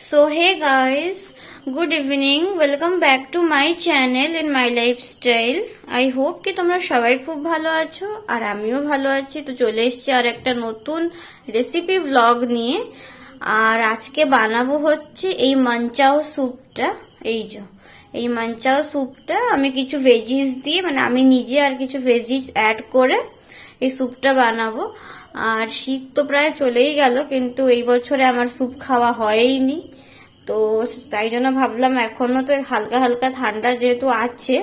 So hey guys, good evening. Welcome back to my channel in my lifestyle. I hope कि তোমরা সবাই খুব ভালো আছো আর আমিও ভালো আছি। তো চলে এসেছি আর একটা নতুন রেসিপি ব্লগ নিয়ে। আর আজকে বানাবো হচ্ছে এই মানচাও স্যুপটা। এই মানচাও স্যুপটা আমি কিছু ভেজিস দিয়ে মানে আমি নিজে আর কিছু ভেজিস অ্যাড করে এই স্যুপটা বানাবো। আর শীত তো প্রায় চলেই গেল, কিন্তু এই বছরে আমার স্যুপ খাওয়া হয়নি। তো তাই জন্য ভাবলাম এখনো তো হালকা হালকা ঠান্ডা যেহেতু আছে,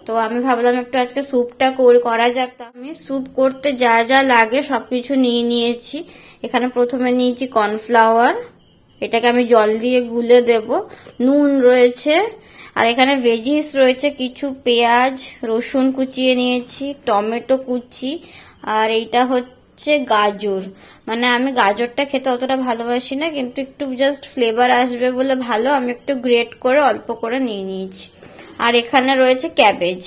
তো আমি ভাবলাম একটু আজকে স্যুপটা করা যাক। আমি স্যুপ করতে যা যা লাগে সবকিছু নিয়ে নিয়েছি। এখানে প্রথমে নিয়েছি কর্নফ্লাওয়ার, এটাকে আমি জল দিয়ে গুলে দেব। নুন রয়েছে, আর এখানে ভেজিস রয়েছে কিছু, পেঁয়াজ রসুন কুচিয়ে নিয়েছি, টমেটো কুচি, আর এইটা হচ্ছে গাজর। মানে আমি গাজরটা খেতে অতটা ভালোবাসি না, কিন্তু একটু জাস্ট ফ্লেভার আসবে বলে ভালো আমি একটু গ্রেট করে অল্প করে নিয়ে নিয়েছি। আর এখানে রয়েছে ক্যাবেজ,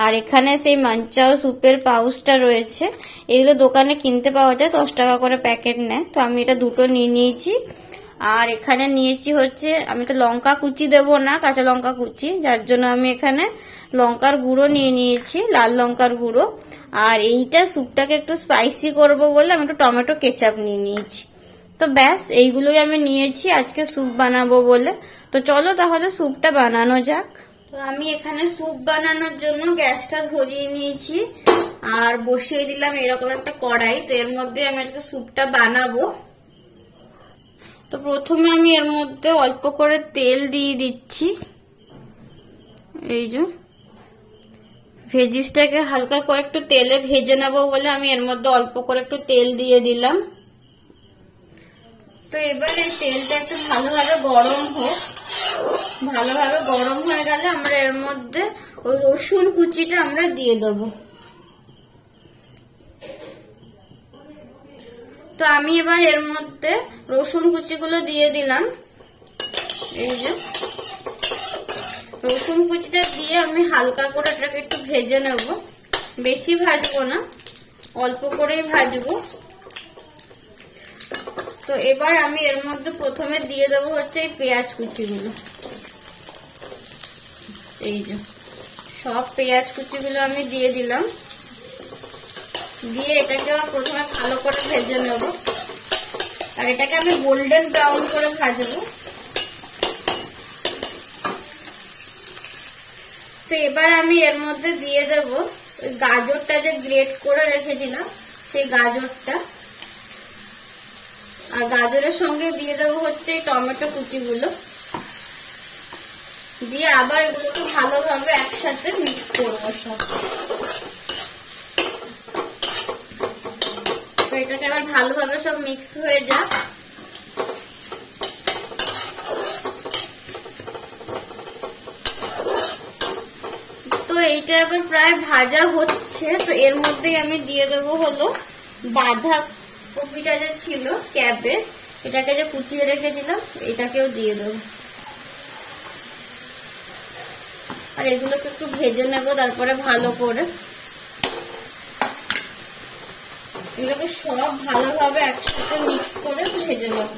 আর এখানে সেই মানচাও স্যুপের পাউচটা রয়েছে। এগুলো দোকানে কিনতে পাওয়া যায়, 10 টাকা করে প্যাকেট নেয়। তো আমি এটা দুটো নিয়ে নিয়েছি। আর এখানে নিয়েছি হচ্ছে, আমি তো লঙ্কা কুচি দেবো না, কাঁচা লঙ্কা কুচি, যার জন্য আমি এখানে লঙ্কার গুঁড়ো নিয়ে নিয়েছি, লাল লঙ্কার গুঁড়ো। আর এইটা স্যুপটাকে একটু স্পাইসি করব বলে আমি একটু টমেটো কেচাপ নিয়ে নিয়েছি। তো ব্যাস এইগুলোই আমি নিয়েছি আজকে স্যুপ বানাবো বলে। তো চলো তাহলে স্যুপটা বানানো যাক। তো আমি এখানে স্যুপ বানানোর জন্য গ্যাসটা ধরিয়ে নিয়েছি আর বসিয়ে দিলাম এরকম একটা কড়াই। তো এর মধ্যে আমি আজকে স্যুপটা বানাবো। তো প্রথমে আমি এর মধ্যে অল্প করে তেল দিয়ে দিচ্ছি। এই যে ভেজিসটাকে হালকা করে একটু তেলে ভেজে নেবো বলে আমি এর মধ্যে অল্প করে একটু তেল দিয়ে দিলাম। তো এবার এই তেলটা একটু ভালোভাবে গরম হোক। ভালোভাবে গরম হয়ে গেলে আমরা এর মধ্যে ওই রসুন কুচিটা আমরা দিয়ে দেবো। তো আমি এবার এর মধ্যে রসুন কুচিগুলো দিয়ে দিলাম। এই যে রসুন কুচিটা দিয়ে আমি হালকা করে এটাকে একটু ভেজে নেব, বেশি ভাজবো না, অল্প করেই ভাজবো। তো এবার আমি এর মধ্যে প্রথমে দিয়ে দেবো হচ্ছে এই পেঁয়াজ কুচিগুলো। এই যে সব পেঁয়াজ কুচিগুলো আমি দিয়ে দিলাম, দিয়ে এটাকে প্রথমে ভালো করে ভেজে নেব। আর এটাকে আমি গোল্ডেন ব্রাউন করে ভাজবো। তো এবার আমি এর মধ্যে দিয়ে দেব গাজরটা যে গ্রেট করে রেখেছিলাম সেই গাজরটা, আর গাজরের সঙ্গে দিয়ে দেবো হচ্ছে এই টমেটো কুচিগুলো, দিয়ে আবার এগুলোকে ভালোভাবে একসাথে মিক্স করবো সব। তো এটাকে আবার ভালোভাবে সব মিক্স হয়ে যাক। তো এইটা এবার প্রায় ভাজা হচ্ছে। তো এর মধ্যেই আমি দিয়ে দেবো হলো বাঁধাকপিটা যে ছিল, ক্যাবেজ, এটাকে যে কুচিয়ে রেখেছিলাম এটাকেও দিয়ে দেবো। আর এগুলোকে একটু ভেজে নেবো তারপরে ভালো করে। এগুলোকে সব ভালোভাবে একসাথে মিক্স করে ভেজে নেব।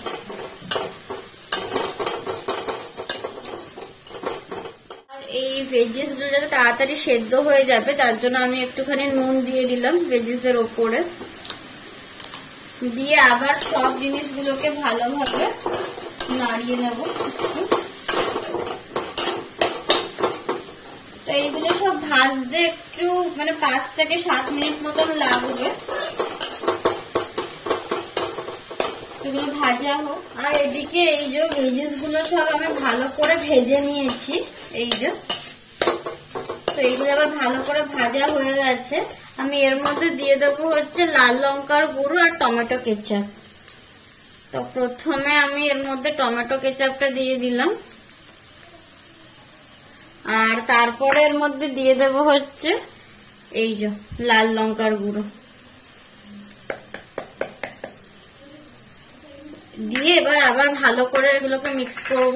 আর এই ভেজিস গুলো যাতে তাড়াতাড়ি সেদ্ধ হয়ে যাবে তার জন্য আমি একটুখানি নুন দিয়ে দিলাম ভেজিসের ওপরে, দিয়ে আবার সব জিনিসগুলোকে ভালোভাবে নাড়িয়ে নেব। তো এইগুলো সব ভাজতে একটু মানে 5 থেকে 7 মিনিট মতন লাগবে। এগুলো ভাজা হোক। আর এদিকে এই যে ভেজিস গুলো সব আমি ভালো করে ভেজে নিয়েছি। এই যে তো এইগুলো আবার ভালো করে ভাজা হয়ে গেছে। আমি এর মধ্যে দিয়ে দেবো হচ্ছে লাল লঙ্কার গুঁড়ো আর টমেটো কেচাপ। তো প্রথমে আমি এর মধ্যে টমেটো কেচাপটা দিয়ে দিলাম, আর তারপরে এর মধ্যে দিয়ে দেবো হচ্ছে এই যে লাল লঙ্কার গুঁড়ো, দিয়ে এবার আবার ভালো করে এগুলোকে মিক্স করব।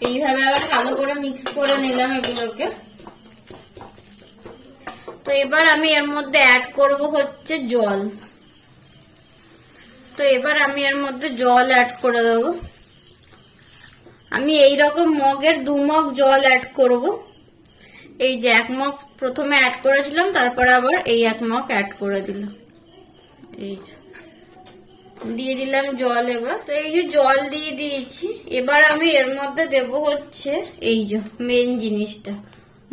এইভাবে আবার ভালো করে মিক্স করে নিলাম এগুলোকে। তো তো এবার আমি এর মধ্যে অ্যাড করব হচ্ছে জল। তো এবার আমি এর মধ্যে জল অ্যাড করে দেব। আমি এইরকম মগের 2 মগ জল অ্যাড করব। এই যে 1 মগ প্রথমে অ্যাড করেছিলাম, তারপরে আবার এই 1 মগ অ্যাড করে দিলাম। এই দিয়ে দিলাম জল। এবার তো এই যে জল দিয়ে দিয়েছি, এবার আমি এর মধ্যে দেব হচ্ছে এই যে মেন জিনিসটা,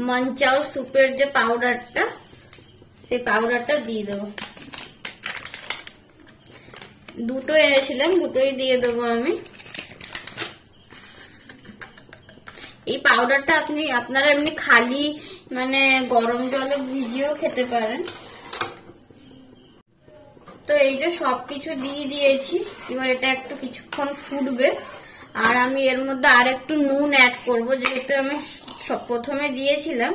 মনচাও স্যুপের যে পাউডারটা, সেই পাউডারটা দিয়ে দেব। দুটো এনেছিলাম, দুটোই দিয়ে দেবো আমি। এই পাউডারটা আপনারা এমনি খালি মানে গরম জলে ভিজিয়েও খেতে পারেন। তো এই যে সবকিছু দিয়ে দিয়েছি, এবার এটা একটু কিছুক্ষণ ফুটবে। আর আমি এর মধ্যে আর একটু নুন অ্যাড করব, যেহেতু আমি প্রথমে দিয়েছিলাম।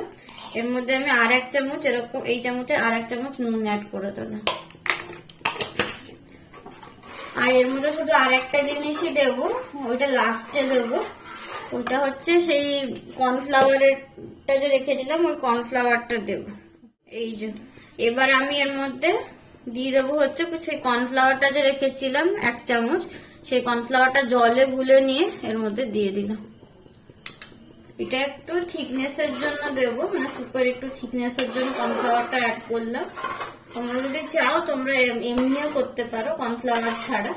এর মধ্যে আমি আর 1 চামচ এরকম, এই চামচে আর 1 চামচ নুন অ্যাড করে দিলাম। আর এর মধ্যে শুধু আর একটা জিনিসই দেব, ওইটা লাস্টে দেব। ওইটা হচ্ছে সেই কর্নফ্লাওয়ারটা যে রেখেছিলাম, ওই কর্নফ্লাওয়ারটা দেব। এই যে এবার আমি এর মধ্যে দিয়ে দেবো হচ্ছে সেই কর্নফ্লাওয়ারটা যে রেখেছিলাম 1 চামচ, সেই কর্নফ্লাওয়ারটা জলে গুলে নিয়ে এর মধ্যে দিয়ে দিলাম। এটা একটু থিকনেসের জন্য দেব, মানে সুপের একটু থিকনেসের জন্য কর্নফ্লাওয়ারটা অ্যাড করলাম। তোমরা যদি চাও তোমরা এমনিও করতে পারো কর্নফ্লাওয়ার ছাড়া।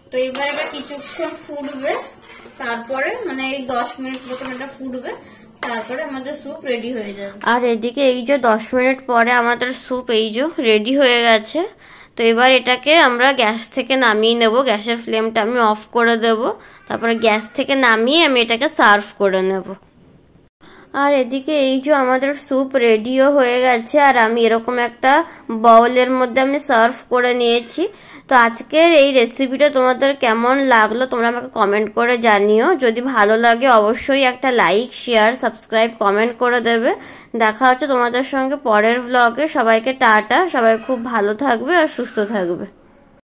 তো এবার এটা কিছুক্ষণ ফুটবে, তারপরে মানে এই 10 মিনিট মতন এটা ফুটবে, তারপরে আমাদের স্যুপ রেডি হয়ে যাবে। আর এদিকে এই যে 10 মিনিট পরে আমাদের স্যুপ এই যে রেডি হয়ে গেছে। তো এবার এটাকে আমরা গ্যাস থেকে নামিয়ে নেব। গ্যাসের ফ্লেমটা আমি অফ করে দেব, তারপরে গ্যাস থেকে নামিয়ে আমি এটাকে সার্ভ করে নেব। আর এদিকে এই যে আমাদের স্যুপ রেডিও হয়ে গেছে, আর আমি এরকম একটা বাউলের মধ্যে আমি সার্ভ করে নিয়েছি। তো আজকের এই রেসিপিটা তোমাদের কেমন লাগলো তোমরা আমাকে কমেন্ট করে জানিও। যদি ভালো লাগে অবশ্যই একটা লাইক, শেয়ার, সাবস্ক্রাইব, কমেন্ট করে দেবে। দেখা হচ্ছে তোমাদের সঙ্গে পরের ব্লগে। সবাইকে টাটা, সবাই খুব ভালো থাকবে আর সুস্থ থাকবে।